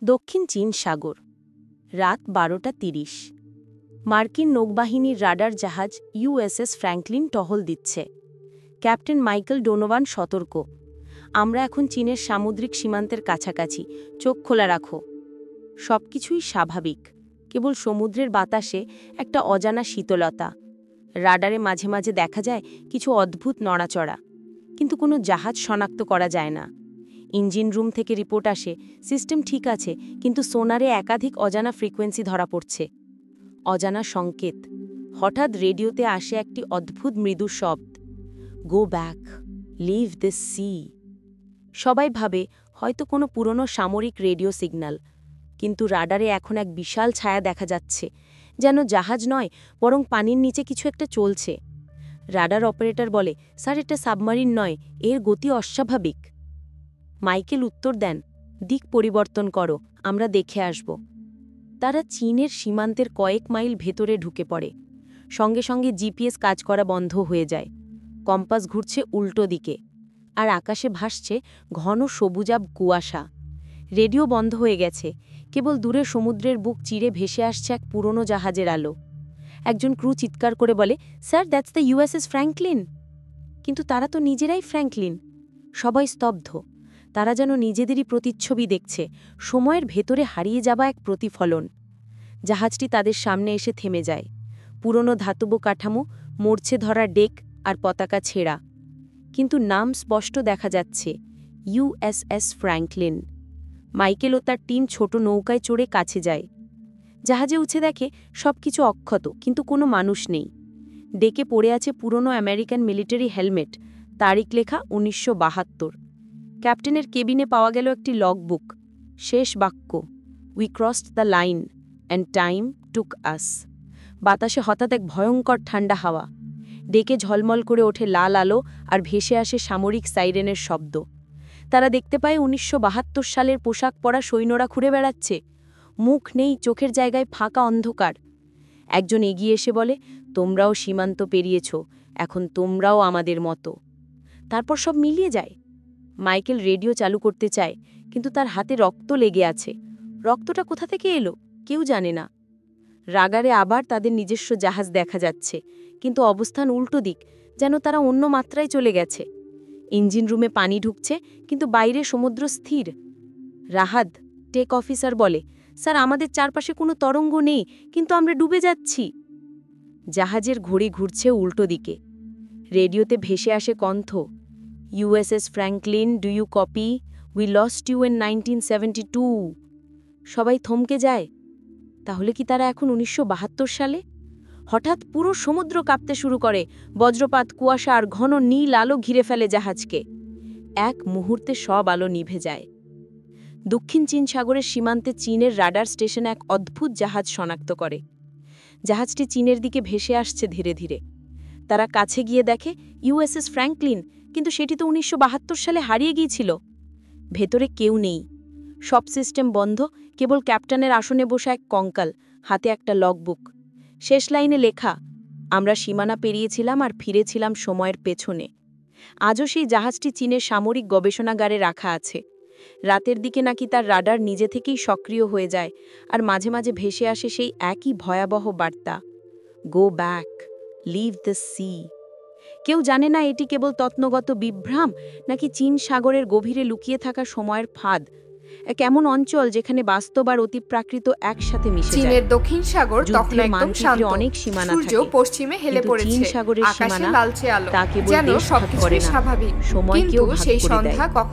দক্ষিণ চীন সাগর রাত 12:30 মার্কিন নৌবাহিনীর রাডার জাহাজ ইউএসএস ফ্র্যাঙ্কলিন টহল দিচ্ছে। ক্যাপ্টেন মাইকেল ডোনোভান সতর্ক, আমরা এখন চীনের সামুদ্রিক সীমান্তের কাছাকাছি, চোখ খোলা রাখো। সবকিছুই স্বাভাবিক, কেবল সমুদ্রের বাতাসে একটা অজানা শীতলতা। রাডারে মাঝে মাঝে দেখা যায় কিছু অদ্ভুত নড়াচড়া, কিন্তু কোনো জাহাজ শনাক্ত করা যায় না। ইঞ্জিন রুম থেকে রিপোর্ট আসে, সিস্টেম ঠিক আছে, কিন্তু সোনারে একাধিক অজানা ফ্রিকোয়েন্সি ধরা পড়ছে। অজানা সংকেত। হঠাৎ রেডিওতে আসে একটি অদ্ভুত মৃদু শব্দ, go back, leave this sea. সবাই ভাবে হয়তো কোনো পুরনো সামরিক রেডিও সিগন্যাল, কিন্তু রাডারে এখন এক বিশাল ছায়া দেখা যাচ্ছে, যেন জাহাজ নয় বরং পানির নিচে কিছু একটা চলছে। রাডার অপারেটর বলে, স্যার, এটা সাবমারিন নয়, এর গতি অস্বাভাবিক। মাইকেল উত্তর দেন, দিক পরিবর্তন করো, আমরা দেখে আসব। তারা চীনের সীমান্তের কয়েক মাইল ভেতরে ঢুকে পড়ে। সঙ্গে সঙ্গে জিপিএস কাজ করা বন্ধ হয়ে যায়। কম্পাস ঘুরছে উল্টো দিকে, আর আকাশে ভাসছে ঘন সবুজাব কুয়াশা। রেডিও বন্ধ হয়ে গেছে, কেবল দূরে সমুদ্রের বুক চিরে ভেসে আসছে এক পুরনো জাহাজের আলো। একজন ক্রু চিৎকার করে বলে, sir, that's the USS Franklin. কিন্তু তারা তো নিজেরাই ফ্র্যাঙ্কলিন। সবাই স্তব্ধ, তারা যেন নিজেদেরই প্রতিচ্ছবি দেখছে, সময়ের ভেতরে হারিয়ে যাওয়া এক প্রতিফলন। জাহাজটি তাদের সামনে এসে থেমে যায়। পুরনো ধাতব কাঠামো, মরছে ধরা ডেক আর পতাকা ছেঁড়া, কিন্তু নাম স্পষ্ট দেখা যাচ্ছে, ইউএসএস ফ্র্যাঙ্কলিন। মাইকেল ও তার টিম ছোট নৌকায় চড়ে কাছে যায়। জাহাজে উঠে দেখে সবকিছু অক্ষত, কিন্তু কোনো মানুষ নেই। ডেকে পড়ে আছে পুরনো আমেরিকান মিলিটারি হেলমেট, তারিখ লেখা 1972। ক্যাপ্টেনের কেবিনে পাওয়া গেল একটি লগবুক। শেষ বাক্য, we crossed the line and time took us. বাতাসে হঠাৎ এক ভয়ঙ্কর ঠান্ডা হাওয়া। ডেকে ঝলমল করে ওঠে লাল আলো, আর ভেসে আসে সামরিক সাইরেনের শব্দ। তারা দেখতে পায় 1972 সালের পোশাক পরা সৈন্যরা ঘুরে বেড়াচ্ছে। মুখ নেই, চোখের জায়গায় ফাঁকা অন্ধকার। একজন এগিয়ে এসে বলে, তোমরাও সীমান্ত পেরিয়েছ, এখন তোমরাও আমাদের মতো। তারপর সব মিলিয়ে যায়। মাইকেল রেডিও চালু করতে চায়, কিন্তু তার হাতে রক্ত লেগে আছে। রক্তটা কোথা থেকে এলো কেউ জানে না। রাডারে আবার তাদের নিজস্ব জাহাজ দেখা যাচ্ছে, কিন্তু অবস্থান উল্টো দিক, যেন তারা অন্য মাত্রায় চলে গেছে। ইঞ্জিন রুমে পানি ঢুকছে, কিন্তু বাইরে সমুদ্র স্থির। রাহাত, টেক অফিসার বলে, স্যার, আমাদের চারপাশে কোনো তরঙ্গ নেই, কিন্তু আমরা ডুবে যাচ্ছি। জাহাজের ঘড়ি ঘুরছে উল্টো দিকে। রেডিওতে ভেসে আসে কণ্ঠ, USS Franklin, do you copy? We lost you in 1972। সবাই থমকে যায়। তাহলে কি তারা এখন 1972 সালে? হঠাৎ পুরো সমুদ্র কাঁপতে শুরু করে। বজ্রপাত, কুয়াশা আর ঘন নীল আলো ঘিরে ফেলে জাহাজকে। এক মুহূর্তে সব আলো নিভে যায়। দক্ষিণ চীন সাগরের সীমান্তে চীনের রাডার স্টেশনে এক অদ্ভুত জাহাজ শনাক্ত করে। জাহাজটি চীনের দিকে ভেসে আসছে ধীরে ধীরে। তারা কাছে গিয়ে দেখে ইউএসএস ফ্র্যাঙ্কলিন, কিন্তু সেটি তো 1972 সালে হারিয়ে গিয়েছিল। ভেতরে কেউ নেই, সব সিস্টেম বন্ধ, কেবল ক্যাপ্টেনের আসনে বসা এক কঙ্কাল, হাতে একটা লগবুক। শেষ লাইনে লেখা, আমরা সীমানা পেরিয়েছিলাম আর ফিরেছিলাম সময়ের পেছনে। আজও সেই জাহাজটি চীনের সামরিক গবেষণাগারে রাখা আছে। রাতের দিকে নাকি তার রাডার নিজে থেকেই সক্রিয় হয়ে যায়, আর মাঝে মাঝে ভেসে আসে সেই একই ভয়াবহ বার্তা, go back, leave the sea. কেউ জানে না এটি কেবল তত্ত্বগত বিভ্রাম, নাকি চীন সাগরের গভীরে লুকিয়ে থাকা সময়ের ফাঁদ, এক এমন অঞ্চল যেখানে বাস্তব আর অতিপ্রাকৃত একসাথে মিশে যায়। চীনের দক্ষিণ সাগর তখন একদম শান্ত, অনেক সীমানা থাকে, সূর্য পশ্চিমে হেলে পড়েছে, চীন সাগরের আকাশে সীমানা লালচে আলো, তা কেবল যেন দেশ ভাগ সবকিছু করে না, স্বাভাবিক। সময় কিন্তু কেউ ভাগ সেই করে দেয়। সন্ধ্যা কখন